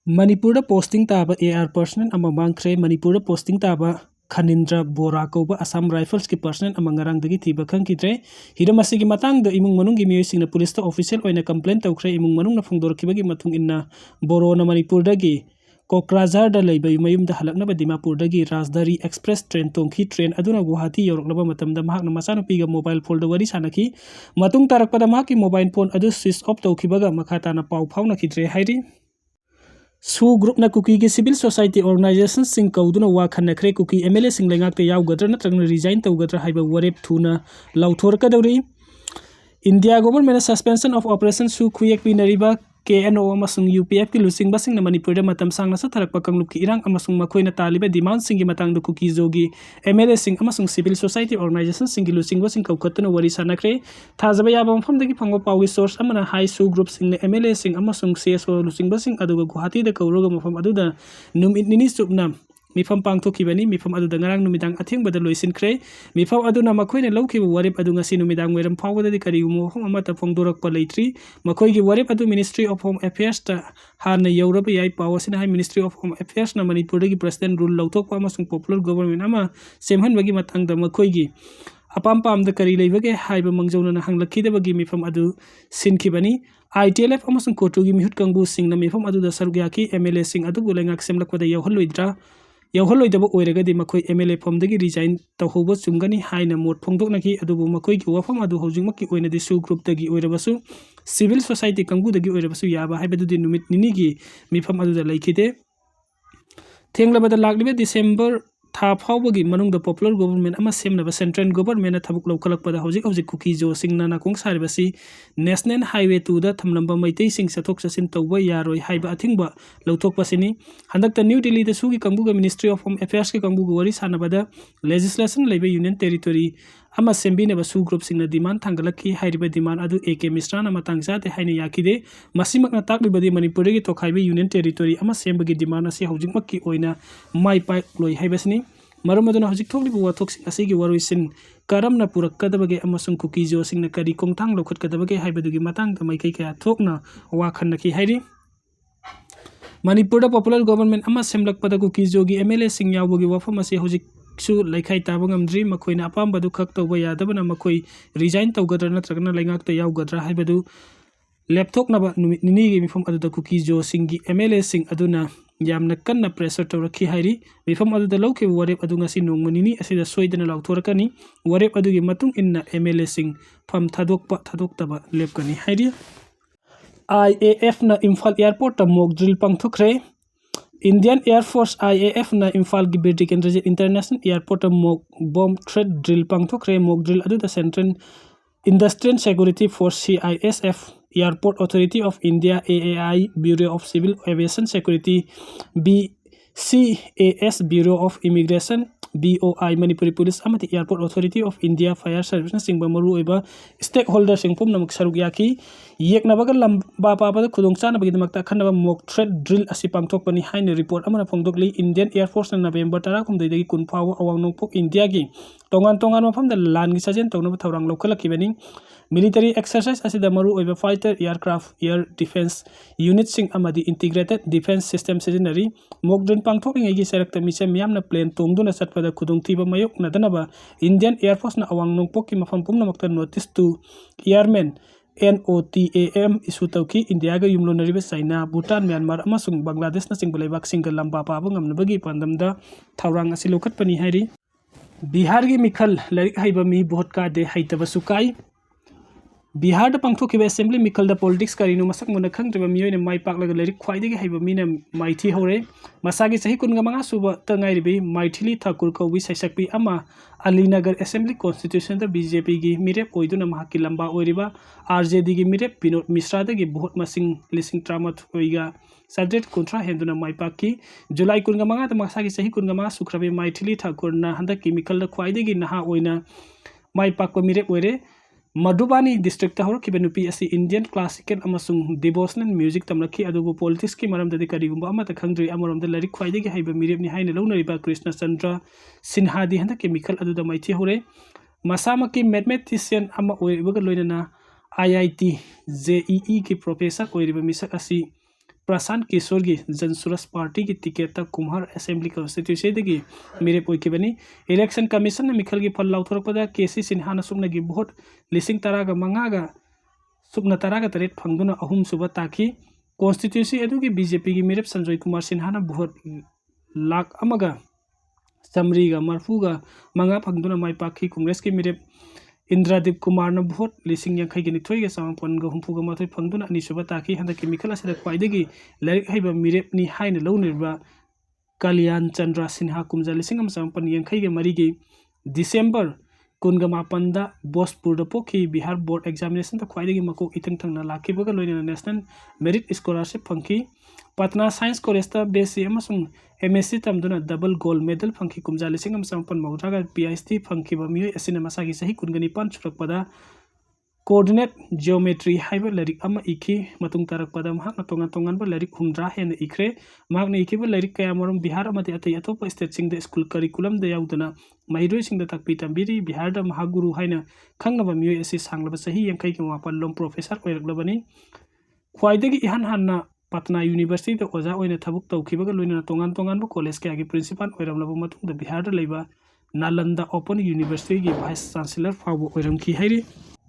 Manipur posting taba AR person ama mangkhre Manipur posting taba Khanindra Bora Koba Assam Rifles ki person ama ngarang dagi thiba khangkidre hiramasi gi matang da imung manung gi miyoi na police ta official oina complaint tawkhre imung manung na phongdor khibagi mathung inna Boro na Manipur dagi Kokrajhar da leiba mayum da halakna ba Dimapur dagi Rajdhari Express train tongki train aduna Guwahati yoroknaba matamda mahakna masana piga mobile phone da wari sanaki matung tarakpada mahaki mobile phone adu switch off tawkhibaga makhata na pau phawna khidre hairi Soo group na Kuki ki civil society organization sing kauduna wa Hatkhre Kuki MLA sing lengak te yaw gadra natrang resign taw gadra haiba warep thuna lauthor ka dawri India government suspension of operation Soo khuyek pinariba KNO amasung UPF ki lusing basing na Manipur da matam sang na sa tharak pakanglup ki irang amasung makhoi na taliba demand sing gi matang da Kuki zogi MLA sing amasung civil society organization sing gi lusing basing kaukatuna wari sanakre thajaba yaba mafam dagi phango pawi source amana high Soo group sing na MLA sing amasung CSO lusing basing aduga Guwahati da kauroga mafam aduda numit nini subna mifam pangthokibani mifam aduda ngarang numidang athengbada loisinkhre mifam aduna makhoi lawkhiba warep adu ngasi numidang weram phawbadadi karigum mafam amata phongdorakpa leitri makhoi gi warep adu Ministry of Home Affairs ta hana yoraba yai pawasina hai Ministry of Home Affairs na Manipur gi president rule lawthokpa amasung popular government ama semhanbagi matangda makhoi gi apam pam da kari leibage haiba mangjona na hanglakidabagi mifam adu sinkhibani ITLF amasung kotu gi mihut kangbu sing na mifam adu da sargyaki MLA sing adu bulengak semlakpada yawhalloidra yawhalloidaba oiragadi makhoi MLA phomdagi resign tawhoba chumgani haina mot phongdoknaki adubu makhoi gi wafam adu hojingmakki oina di Soo group dagi oirabasu civil society kangbu dagi oirabasu yaba haibadudi numit nini gi mifam adu da laikide thenglabada lagliba December tha phawbagi manungda popular government ama semnaba central government na thabuk lawkhalakpada hojik Kuki Soo singna nakong saribasi national highway 2 da thamlamba maitai sing sathok sasin tawba yaroi haiba athingba lawthokpasini handakta New Delhi da Soo gi kangbuga Ministry of Home Affairs ki kangbuga wari sanabada legislation leiba union territory ama sembinaba Soo group singna demand thangalakki hairiba demand adu AK Mishra na matang jate haina yakide masimakna taklibadi Manipur gi tokhaiba union territory ama sembagi demand asi hojikmakki oina mai pai loi haibasini marumaduna hojik thoklibu wathok sing asigi waroisin karamna purakkadabage amasung Kuki Soo singna kari kongthang lokhatkadabage haibadugi matang da maikai kaya thokna wakhanaki hairi Manipur da popular government ama semlakpada Kuki Soo gi MLA sing yawbogi wafam asi hojik su laikhai tabang amdri makhoi na apam badu khak tawba yadabana makhoi resign tawgadra natragna laingak ta yawgadra haibadu laptop na ba numit nini gi mifam adu da Kuki Soo singi MLA sing aduna yamna kanna pressure tawrakhi hairi mifam adu da lawke warep adu ngasi nongmanini asida soidana lawthorakani warep adu gi matung inna MLA sing pham thadoktaba lepkani hairi IAF na Imphal airport ta mock drill pangthokre Indian Air Force IAF na Imphal gi Birdikendrajit International Airport mock bomb threat drill pangthokre mock drill adu the Central Industrial Security Force CISF Airport Authority of India AAI Bureau of Civil Aviation Security BCAS Bureau of Immigration BOI Manipuri Police amati Airport Authority of India Fire Service na singba maru oiba stakeholder singpum namak saruk yaki yeknabaga lamba papa khudongchana bagi damakta khanaba mock threat drill asi pangthok pani haina report amana phongdokli Indian Air Force na November 10 dagi kunphaw awang nongpok India gi tongan mafam da lan gi sajen tawna thawrang lokhalakibani military exercise asi da maru oiba fighter aircraft air defense unit sing amadi integrated defense system sejenari mock drill pangthok ngai gi serakta misem yamna plane tongduna satpada khudongthiba mayok nadanaba Indian Air Force na awang nongpok ki mafam pumnamakta notice to airmen NOTAM isu tauki India ga yumlo nariba China Bhutan Myanmar amasung Bangladesh na singbalebak singal lamba paba ngamnabagi pandamda thawrang asi lokhatpani hairi Bihar gi mikhal larik haiba mi bhot ka de haitaba sukai Bihar da pangthokiba assembly mikhal da politics karinu masak mona khangtreba miyoina mai paklaga larik khwaidagi haiba mina maithi hore masagi sahi kunga manga suba tangai ribi maithili thakur kowi saisakpi ama Alinagar assembly constitution da BJP gi mirep oiduna mahaki lamba oiriba RJD gi mirep Pinod Mishra da gi bhot masing lising tramat oiga subject kontra henduna mai pakki July kunga manga da masagi sahi kunga manga sukrabe maithili thakur na handaki mikhal da khwaidagi naha oina mai pakko mirep oire Madhubani district ta hor kibenupi asi Indian classical amasung devotional music tamlaki adubu politics ki maram dadi karigumba amata khangdri amaram da larik khwaidagi haiba mirep ni haina launariba Krishna Chandra Sinha di handa chemical adu da maithi hore masama ki mathematician ama oibaga loinana IIT JEE ki professor oiriba misak asi Prashant Kishor की जनसुरस party की ticket कुम्हार assembly constituency मिरेप होइखिबनी election commission मिखल की फल लाउथोरकपदा केसी सिन्हा सुबन की vote 15,500 सुबन 13 फंगदुना अहुम सुब ताकी constituency की BJP की मिरेप संजय कुमार सिन्हा भोट 1,00,000 समरीगा मरफूगा मंगा फंगदुना माई पाखी कांग्रेस की मिरेप इंद्रदीप कुमार ने भोट 2,000 चामपन हुंफूगा माथोई फंगदुना अनीसुब ताकी हंदक मिखल असिदा ख्वाइदगी लाइक हैबा मिरेपनी हाइन लौनिरबा कल्याण चंद्र सिन्हा कुमजा 1,950 दिसंबर 19 बोसपुर पोखी बिहार बोर्ड एग्जामिनेशन ख्वाइदगी मकोक इथंग थंगना लाखिबगा लोइना नेशनल मेरिट स्कॉलरशिप फंकी पटना साइंस कॉलेज बेसी एमएससी तमदुना डबल गोल्ड मेडल फंकी कुमजा 1,950 PhD फंकीबा मियोय असिना मसागी सही 19 सुरकपदा कोऑर्डिनेट जियोमेट्री हाइबा लाइरिक अमा इखी मतुंग तारकपदा महाकना तोंगान तोंगानबा लाइरिक 100 हेन इखरे महाकना इखिबा लाइरिक कयामरम बिहार अमदि अतै अतोप स्टेट सिंग द स्कूल करिकुलम द याउदना महिरोय सिंग द तकपी तंबिरी बिहार द महागुरु हाइना खंगनबा मियोय असि सांगलबा सही 59 लोम प्रोफेसर ओइरकलबनी ख्वाइदगी इहान हान्ना पटना यूनिवर्सिटी ओजा थबुक तौखिबगा लोइना तोंगान तोंगानबा कॉलेज कयागी प्रिंसिपल ओइरमलबा मतुंग द बिहार द लैबा नालंदा ओपन यूनिवर्सिटी की वाइस चांसलर फावो ओइरमखि हाइरि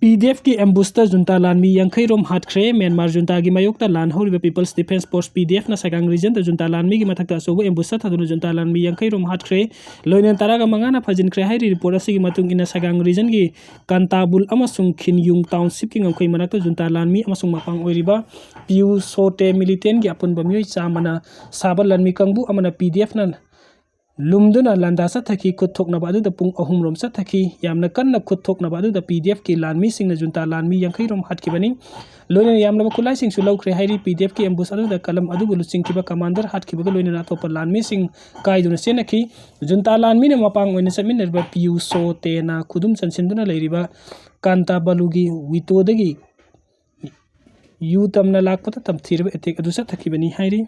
पीडीएफ की एम्बुस्टर जुंता लानमी यांखैरोम हाटख्रे म्यांमार जुंता की मायोक्ता लान हौरिबा पीपल्स डिफेंस फोर्स पीडीएफ ना सगांग रीजन द जुंता लानमी की मथक्ता असोबो एम्बुस्टर थादुना जुंता लानमी यांखैरोम हाटख्रे लोइना तारागा मंगाना फजिनख्रे हाइरि रिपोर्ट असिगी मतुंग इना सगांग रीजन की कांताबुल अमसुंग खिनयुंग टाउनशिप की ngमखै मनाक्ता जुंता लानमी अमसुंग मपांग ओइरिबा पियू सोटे मिलिटेंट की अपुनबा मियोय चामना साबा लानमी कंबु अमना पीडीएफ ना लुमदुना लांदासा थकी खुथोकनबा अदुदा पुंग अहुमरोम थकी यामना कन्ना खुथोकनबा अदुदा पीडीएफ की लानमी सिंगना जुंता लानमी यांखैरोम हाटखिबनी लोइना यामना खुलाई सिंगसु लौख्रे हाइरि पीडीएफ की एम्बुस अदुदा कलम अदुबु लुचिंखिबा कमांडर हाटखिबगा लोइना अतोपा लानमी सिंग काइदुना सेनखि जुंता लानमी ने मपांग ओइना चमिनरबा पियू सो तेना खुदुम चनसिनदुना लैरिबा कांता बलुगी वितोदगी यू तमना लाकपता तमथिरबा एटेक अदुसा थकिबनी हाइरि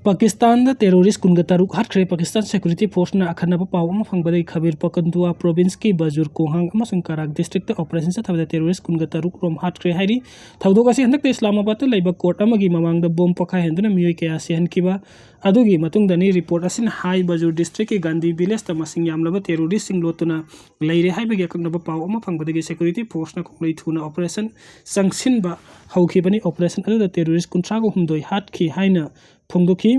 पाकिस्तान टेरोरिस्ट 13 हाटख्रे पाकिस्तान सिक्योरिटी फोर्स ना अखनबा पाव अमा फंगबदे खबीर पकंतुआ प्रोविंस की बजुर कोहांग अमसुंग कराक डिस्ट्रिक्ट ऑपरेशन थबदा टेरोरिस्ट 13 रोम हाटख्रे हाइरि थौदोक असि हंदक इस्लामाबाद लैबा कोर्ट अमगी ममांग बॉम्ब पखा हेंदुना मियोय कया सेहनकिबा अदुगी मतुंगदनी रिपोर्ट असिन हाई बजुर डिस्ट्रिक्ट की गांधी विलेज ता मसिंग यामलबा टेरोरिस्ट सिंग लोतुना लैरे हाइबगे अकंगनबा पाव अमा फंगबदे सिक्योरिटी फोर्स ना खुंगलै थुना ऑपरेशन संगसिनबा हौखिबनी ऑपरेशन अदुदा टेरोरिस्ट 13 हाटखि हाइना फोंदोखि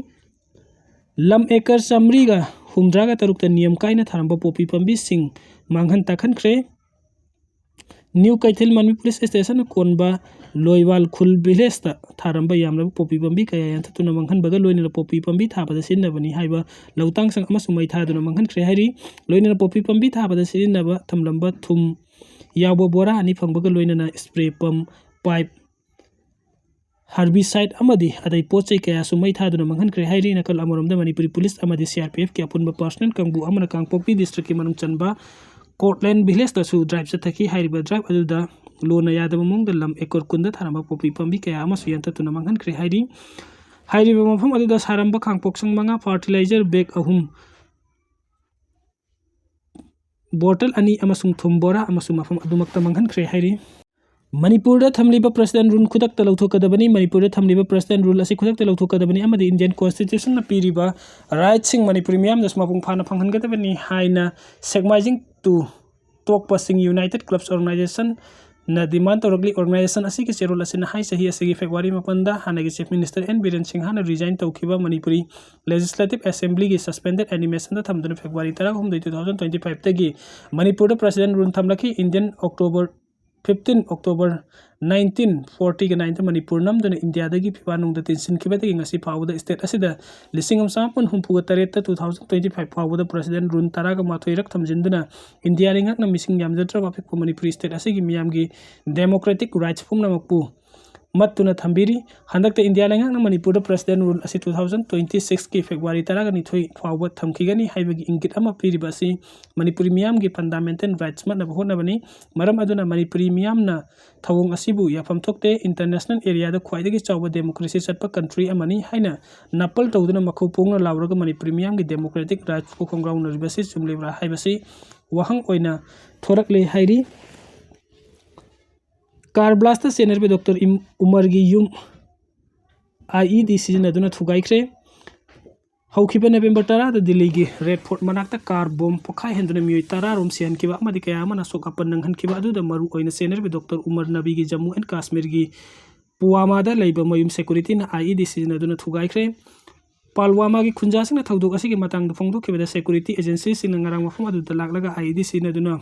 लम एकर समरीगा 103 नियम कायना थारंबा पोपी पंबी सिंह मांगहन तखनख्रे न्यू कैथल मणिपुर स्टेशन कोनबा लोयवाल खुल विलेज थारंबा यामलबा पोपी पंबी कया यांथतुना मांगहन बगा लोइना पोपी पंबी थाबदा सिनबनी हाइबा लौतांग संग अमसु मै थादुना मांगहनख्रे हाइरि लोइना पोपी पंबी थाबदा सिनबा थमलंबा थुम यावबो बोरा अनि फंगबगा लोइना स्प्रे पंप पाइप हर्बिसाइड अमदी अदै पोचै कया सुमै थादुना मंगहनख्रे हाइरि नकल अमरोमदा मणिपुरी पुलिस अमदी सीआरपीएफ की अपुनबा पर्सनल कंबु अमना कांगपोक्पी डिस्ट्रिक्ट की मनुंग चनबा कोटलैंड विलेज तसु ड्राइव चथकी हाइरिबा ड्राइव अदुदा लोना यादव मुंग लम एकोर कुंदा थारंबा पोपी पंबी कया अमसु यंततुना मंगहनख्रे हाइरि हाइरिबा मफम अदुदा सारंबा कांगपोक्संग मंगा फर्टिलाइजर बैग अहुम बोतल अनि अमसुंग थुम बोरा अमसु मफम अदुमक्ता मंगहनख्रे हाइरि मणिपुर थमलिबा प्रेसिडेंट रूल खुदक लौथोकदबनी मणिपुर थमलिबा प्रेसिडेंट रूल असी खुदक लौथोकदबनी अमदी इंडियन कॉन्स्टिट्यूशन ना पीरिबा राइट सिंग मणिपुरी मियाम दस मपुंग फाना फंगहनगदबनी हाइना सेगमाइजिंग टू तोकपसिंग यूनाइटेड क्लब्स ऑर्गेनाइजेशन ना डिमांड तौरगली ऑर्गेनाइजेशन असी के चेरोल असी हाई सही असी फेब्रुआरी मपंदा हानागी chief minister N Biren Singh हाना रिजाइन तौखिबा मणिपुरी लेजिस्लेटिव असेंबली की सस्पेंडेड एनिमेशन थमदुना फेब्रुआरी 2025 तगी मणिपुर प्रेसिडेंट रूल थमलखी इंडियन अक्टोबर 15 अक्टोबर 1940 के 9 मणिपुर नमदुना इंडिया दगी फिबानुंगदा तिनसिनखिबदगी ngasi फावदा स्टेट असिदा 1968 2025 फावदा प्रेसिडेंट रूल 13 रक थमजिंदुना इंडिया लिंगकना मिसिंग यामजद्रबा फेक्पो मणिपुर स्टेट असिगी मियामगी डेमोक्रेटिक राइट्स पुंगनमकपु मत्तुना थंबिरी हंदकते इंडिया लेंगना मणिपुर प्रेसिडेंट रूल असी 2026 की फेब्रुआरी 13 फावबा थमखिगनी हाइबगी इंगित अमा पीरिबासी मणिपुरी मियाम की फंडामेंटल राइट्स मत होनबनी मरम अदुना मणिपुरी मियामना थवोंग असिबु याफम थोकते इंटरनेशनल एरिया द ख्वाइदगी चावबा डेमोक्रेसी चटपा कंट्री अमनी हाइना नपल तौदुना मखौ पोंगना लावरगा मणिपुरी मियाम की डेमोक्रेटिक राइट्स को खोंग्राउन रिबसी चुमलेब्रा हाइबसी वहंग ओइना थोरकले हाइरी कार ब्लास्ट सेनर पे डॉक्टर उमर की यूम IED सिजनदुना थुगाइख्रे हौखिबा नवेम्बर 10 दिल्ली की रेड फोर्ट मनाक्ता कार बम पोखाई हेंदुना मियोय 10 रोम सिहनखिबा अमदि कया अमना सोकापन नंगहनखिबा अदुदा मरु ओइना सेनरबि डॉक्टर उमर नबी की जम्मू एंड कश्मीर की पुवामादा लैबा मयुम सेक्यूरिटी ना IED सिजनदुना थुगाइख्रे पालवामा की खुंजासिंग थौदोक असिगी मतंग फोंदोखिबा सेक्यूरिटी एजेंसी सिंग ngarang मफम अदुदा लागलागा IED सिजनदुना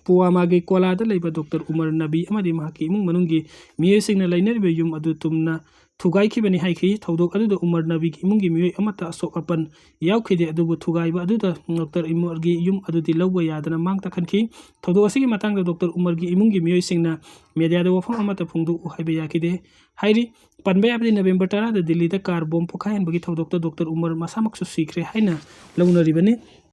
पुवामा की कोलादा लैबा डॉक्टर उमर नबी अमदि महाकी इमुंग मनुंगी मियोय सिंगना लैनरबि युम अदु तुमना थुगाइखिबनि हाइखि थौदोक अदुदा उमर नबी की इमुंगी मियोय अमता असोक अपन यावखिदे अदुबु थुगाइबा अदुदा डॉक्टर उमर की युम अदुदि लौबा यादना मांगता खनखि थौदोक असिगी मतंग डॉक्टर उमर की इमुंगी मियोय सिंगना मीडियादा वफम अमता फोंदोक हाइबा याखिदे हाइरि पनबे अबदि नवेम्बर 10 दिल्ली कार बम पोखाइहनबगी थौदोक डॉक्टर उमर मसामक सिख्रे हाइना लौनरिबनि।